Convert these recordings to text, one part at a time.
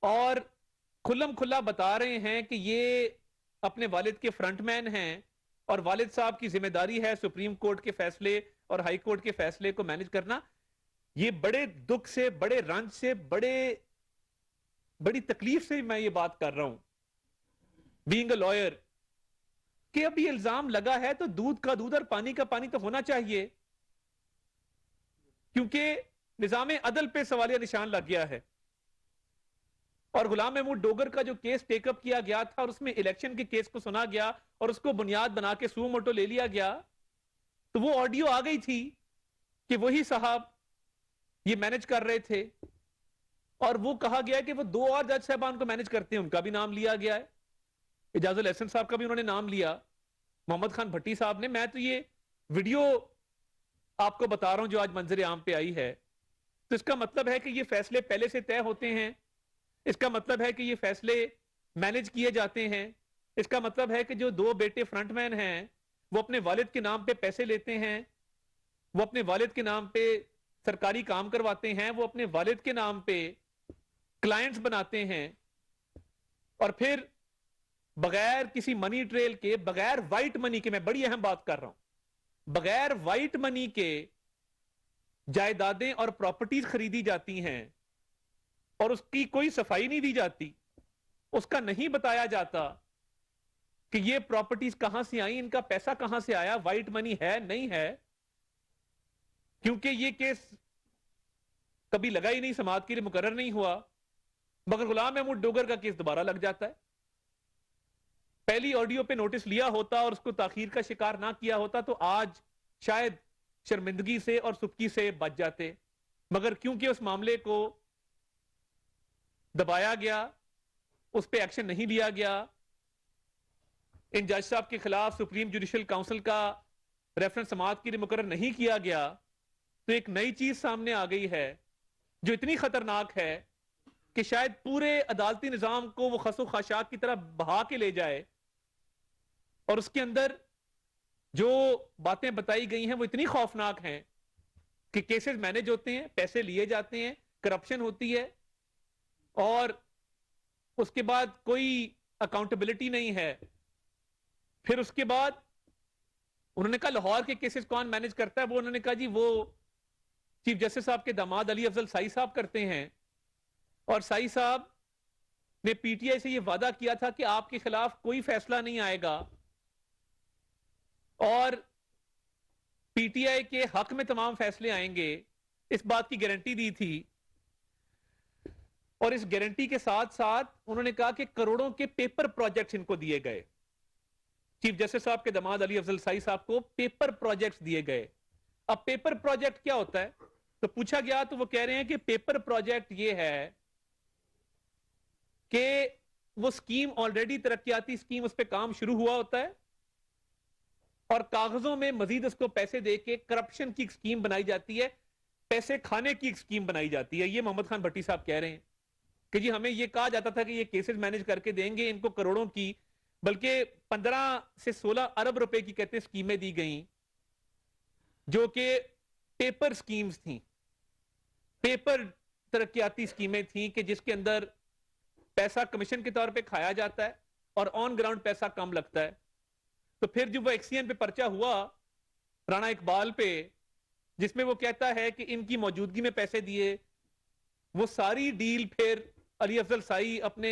اور کھلم کھلا بتا رہے ہیں کہ یہ اپنے والد کے فرنٹ مین ہیں اور والد صاحب کی ذمہ داری ہے سپریم کورٹ کے فیصلے اور ہائی کورٹ کے فیصلے کو مینج کرنا. یہ بڑے دکھ سے، بڑے رنج سے، بڑی تکلیف سے میں یہ بات کر رہا ہوں بینگ اے لائر، کہ اب یہ الزام لگا ہے تو دودھ کا دودھ اور پانی کا پانی تو ہونا چاہیے، کیونکہ نظام عدل پہ سوالیہ نشان لگ گیا ہے. اور غلام محمود ڈوگر کا جو کیس ٹیک اپ کیا گیا تھا اور اس میں الیکشن کے کیس کو سنا گیا اور اس کو بنیاد بنا کے سو موٹو لے لیا گیا، تو وہ آڈیو آ گئی تھی کہ وہی صاحب یہ مینج کر رہے تھے، اور وہ کہا گیا کہ وہ 2 اور جج صاحبان کو مینج کرتے ہیں، ان کا بھی نام لیا گیا ہے، اعجاز الاحسن صاحب کا بھی انہوں نے نام لیا، محمد خان بھٹی صاحب نے. میں تو یہ ویڈیو آپ کو بتا رہا ہوں جو آج منظر عام پہ آئی ہے، تو اس کا مطلب ہے کہ یہ فیصلے پہلے سے طے ہوتے ہیں، اس کا مطلب ہے کہ یہ فیصلے مینج کیے جاتے ہیں، اس کا مطلب ہے کہ جو 2 بیٹے فرنٹ مین ہیں وہ اپنے والد کے نام پہ پیسے لیتے ہیں، وہ اپنے والد کے نام پہ سرکاری کام کرواتے ہیں، وہ اپنے والد کے نام پہ کلائنٹس بناتے ہیں، اور پھر بغیر کسی منی ٹریل کے، بغیر وائٹ منی کے، میں بڑی اہم بات کر رہا ہوں، بغیر وائٹ منی کے جائیدادیں اور پراپرٹیز خریدی جاتی ہیں اور اس کی کوئی صفائی نہیں دی جاتی، اس کا نہیں بتایا جاتا کہ یہ پراپرٹیز کہاں سے آئیں، ان کا پیسہ کہاں سے آیا، وائٹ منی ہے نہیں ہے. کیونکہ یہ کیس کبھی لگا ہی نہیں، سماعت کے لیے مقرر نہیں ہوا، مگر غلام محمود ڈوگر کا کیس دوبارہ لگ جاتا ہے. پہلی آڈیو پہ نوٹس لیا ہوتا اور اس کو تاخیر کا شکار نہ کیا ہوتا تو آج شاید شرمندگی سے اور سبکی سے بچ جاتے، مگر کیونکہ اس معاملے کو دبایا گیا، اس پہ ایکشن نہیں لیا گیا، ان جج صاحب کے خلاف سپریم جوڈیشل کاؤنسل کا ریفرنس سماعت کے لیے مقرر نہیں کیا گیا، تو ایک نئی چیز سامنے آ گئی ہے جو اتنی خطرناک ہے کہ شاید پورے عدالتی نظام کو وہ خس و خاشاک کی طرح بہا کے لے جائے. اور اس کے اندر جو باتیں بتائی گئی ہیں وہ اتنی خوفناک ہیں کہ کیسز مینج ہوتے ہیں، پیسے لیے جاتے ہیں، کرپشن ہوتی ہے، اور اس کے بعد کوئی اکاؤنٹیبلٹی نہیں ہے. پھر اس کے بعد انہوں نے کہا لاہور کے کیسز کون مینج کرتا ہے، وہ انہوں نے کہا جی وہ چیف جسٹس صاحب کے داماد علی افضل سائی صاحب کرتے ہیں، اور سائی صاحب نے پی ٹی آئی سے یہ وعدہ کیا تھا کہ آپ کے خلاف کوئی فیصلہ نہیں آئے گا، اور پی ٹی آئی کے حق میں تمام فیصلے آئیں گے، اس بات کی گارنٹی دی تھی. اور اس گارنٹی کے ساتھ ساتھ انہوں نے کہا کہ کروڑوں کے پیپر پروجیکٹس ان کو دیے گئے، چیف جسٹس صاحب کے داماد علی افضل سائی صاحب کو پیپر پروجیکٹس دیے گئے. اب پیپر پروجیکٹ کیا ہوتا ہے تو پوچھا گیا تو وہ کہہ رہے ہیں کہ پیپر پروجیکٹ یہ ہے کہ وہ سکیم آلریڈی ترقیاتی سکیم، اس پہ کام شروع ہوا ہوتا ہے اور کاغذوں میں مزید اس کو پیسے دے کے کرپشن کی ایک سکیم بنائی جاتی ہے، پیسے کھانے کی ایک سکیم بنائی جاتی ہے. یہ محمد خان بھٹی صاحب کہہ رہے ہیں کہ جی ہمیں یہ کہا جاتا تھا کہ یہ کیسز مینج کر کے دیں گے ان کو کروڑوں کی، بلکہ 15 سے 16 ارب روپے کی کہتے ہیں سکیمیں دی گئیں جو کہ پیپر سکیمز تھیں، پیپر ترقیاتی سکیمیں تھیں کہ جس کے اندر پیسہ کمیشن کے طور پہ کھایا جاتا ہے اور آن گراؤنڈ پیسہ کم لگتا ہے. تو پھر جو وہ ایکسین پہ پرچہ ہوا رانا اقبال پہ، جس میں وہ کہتا ہے کہ ان کی موجودگی میں پیسے دیے، وہ ساری ڈیل پھر علی افضل سائی اپنے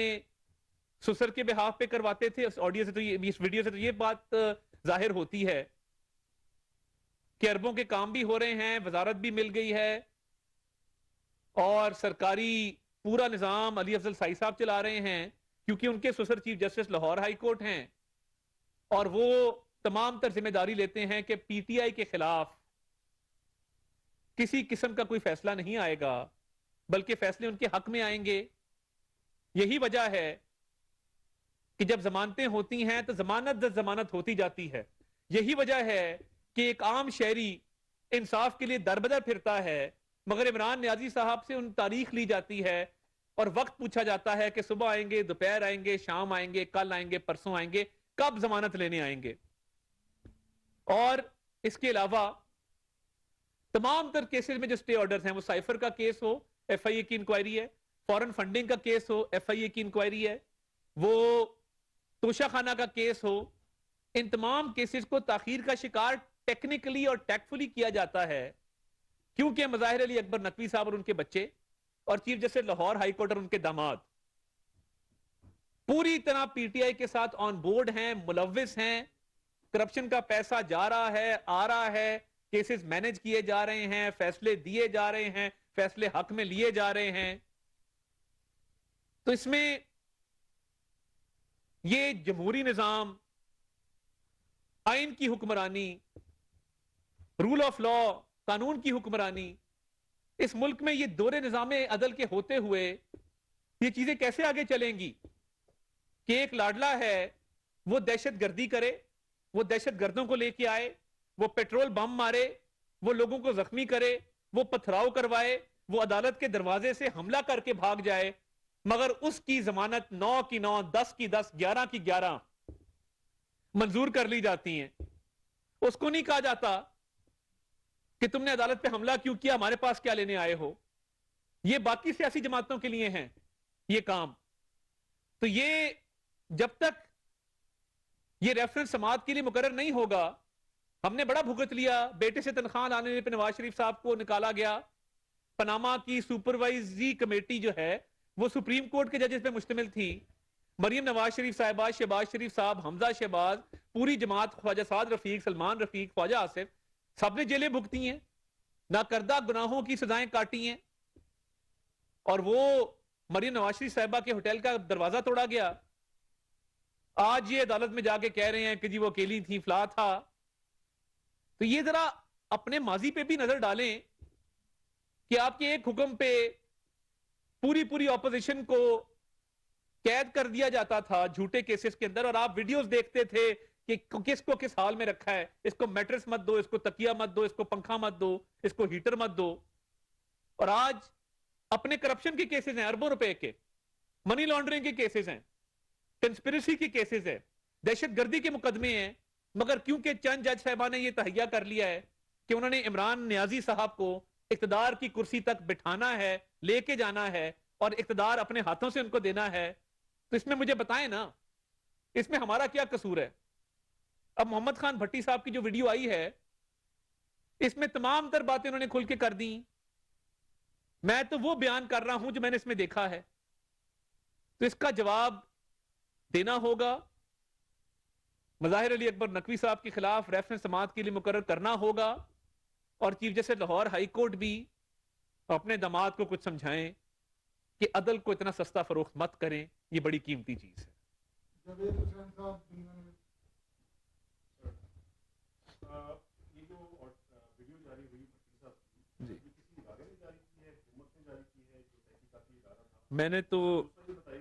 سسر کے بہاف پہ کرواتے تھے. اس آڈیو سے تو یہ، اس ویڈیو سے تو یہ بات ظاہر ہوتی ہے کہ اربوں کے کام بھی ہو رہے ہیں، وزارت بھی مل گئی ہے، اور سرکاری پورا نظام علی افضل سائی صاحب چلا رہے ہیں کیونکہ ان کے سسر chief justice Lahore high court ہیں، اور وہ تمام تر ذمہ داری لیتے ہیں کہ پی ٹی آئی کے خلاف کسی قسم کا کوئی فیصلہ نہیں آئے گا بلکہ فیصلے ان کے حق میں آئیں گے. یہی وجہ ہے کہ جب ضمانتیں ہوتی ہیں تو ضمانت در ضمانت ہوتی جاتی ہے. یہی وجہ ہے کہ ایک عام شہری انصاف کے لیے دربدر پھرتا ہے، مگر عمران نیازی صاحب سے ان تاریخ لی جاتی ہے اور وقت پوچھا جاتا ہے کہ صبح آئیں گے، دوپہر آئیں گے، شام آئیں گے، کل آئیں گے، پرسوں آئیں گے، کب ضمانت لینے آئیں گے. اور اس کے علاوہ تمام تر کیسز میں جو سٹے آرڈرز ہیں، وہ سائفر کا کیس ہو، ایف آئی اے کی انکوائری ہے، فورن فنڈنگ کا کیس ہو، ایف آئی اے کی انکوائری ہے، وہ توشہ خانہ کا کیس ہو، ان تمام کیسز کو تاخیر کا شکار ٹیکنیکلی اور ٹیکفلی کیا جاتا ہے کیونکہ مظاہر علی اکبر نقوی صاحب اور ان کے بچے اور chief justice Lahore high court اور ان کے داماد پوری طرح پی ٹی آئی کے ساتھ آن بورڈ ہیں، ملوث ہیں، کرپشن کا پیسہ جا رہا ہے، آ رہا ہے، کیسز مینج کیے جا رہے ہیں، فیصلے دیے جا رہے ہیں، فیصلے حق میں لیے جا رہے ہیں. تو اس میں یہ جمہوری نظام، آئین کی حکمرانی، رول آف لا، قانون کی حکمرانی، اس ملک میں یہ دور نظام عدل کے ہوتے ہوئے یہ چیزیں کیسے آگے چلیں گی کہ ایک لاڈلا ہے وہ دہشت گردی کرے، وہ دہشت گردوں کو لے کے آئے، وہ پیٹرول بم مارے، وہ لوگوں کو زخمی کرے، وہ پتھراؤ کروائے، وہ عدالت کے دروازے سے حملہ کر کے بھاگ جائے، مگر اس کی ضمانت 9 کی 9، 10 کی 10، 11 کی 11 منظور کر لی جاتی ہیں. اس کو نہیں کہا جاتا کہ تم نے عدالت پہ حملہ کیوں کیا، ہمارے پاس کیا لینے آئے ہو. یہ باقی سیاسی جماعتوں کے لیے ہیں یہ کام. تو یہ جب تک یہ ریفرنس سماعت کے لیے مقرر نہیں ہوگا، ہم نے بڑا بھگت لیا. بیٹے سے تنخواہ لانے پہ نواز شریف صاحب کو نکالا گیا. پاناما کی سپروائزری کمیٹی جو ہے وہ سپریم کورٹ کے ججز پہ مشتمل تھی. مریم نواز شریف صاحبہ، شہباز شریف صاحب، حمزہ شہباز، پوری جماعت، خواجہ سعد رفیق، سلمان رفیق، خواجہ آصف، سب نے جیلیں بھگتی ہیں، ناکردہ گناہوں کی سزائیں کاٹی ہیں. اور وہ مریم نواز شریف صاحبہ کے ہوٹل کا دروازہ توڑا گیا. آج یہ عدالت میں جا کے کہہ رہے ہیں کہ جی وہ اکیلی تھی، فلا تھا. تو یہ ذرا اپنے ماضی پہ بھی نظر ڈالیں کہ آپ کے ایک حکم پہ پوری اپوزیشن کو قید کر دیا جاتا تھا جھوٹے کیسز کے اندر، اور آپ ویڈیوز دیکھتے تھے کہ کس کو کس حال میں رکھا ہے. اس کو میٹرس مت دو، اس کو تکیہ مت دو، اس کو پنکھا مت دو، اس کو ہیٹر مت دو. اور آج اپنے کرپشن کے کیسز ہیں، اربوں روپے کے، منی لانڈرنگ کے کیسز ہیں، کنسپریسی کے کیسز ہیں، دہشت گردی کے مقدمے ہیں. مگر کیونکہ چند جج صاحبان نے یہ تہیہ کر لیا ہے کہ انہوں نے عمران نیازی صاحب کو اقتدار کی کرسی تک بٹھانا ہے، لے کے جانا ہے، اور اقتدار اپنے ہاتھوں سے ان کو دینا ہے، تو اس میں مجھے بتائیں نا اس میں ہمارا کیا قصور ہے. اب محمد خان بھٹی صاحب کی جو ویڈیو آئی ہے اس میں تمام تر باتیں انہوں نے کھل کے کر دی. میں تو وہ بیان کر رہا ہوں جو میں نے اس میں دیکھا ہے. تو اس کا جواب دینا ہوگا. مظاہر علی اکبر نقوی صاحب کے خلاف ریفرنس سماعت کے لیے مقرر کرنا ہوگا، اور chief justice Lahore high court بھی اپنے داماد کو کچھ سمجھائیں کہ عدل کو اتنا سستا فروخت مت کریں، یہ بڑی قیمتی چیز ہے. جاوید حسین صاحب یہ جو ویڈیو جاری ہوئی بھٹی صاحب کی، جی یہ کسی ادارے نے جاری کی ہے، حکومت نے جاری کی ہے، جو تحقیقاتی ادارہ تھا؟ میں نے تو دوسرا یہ بتائیے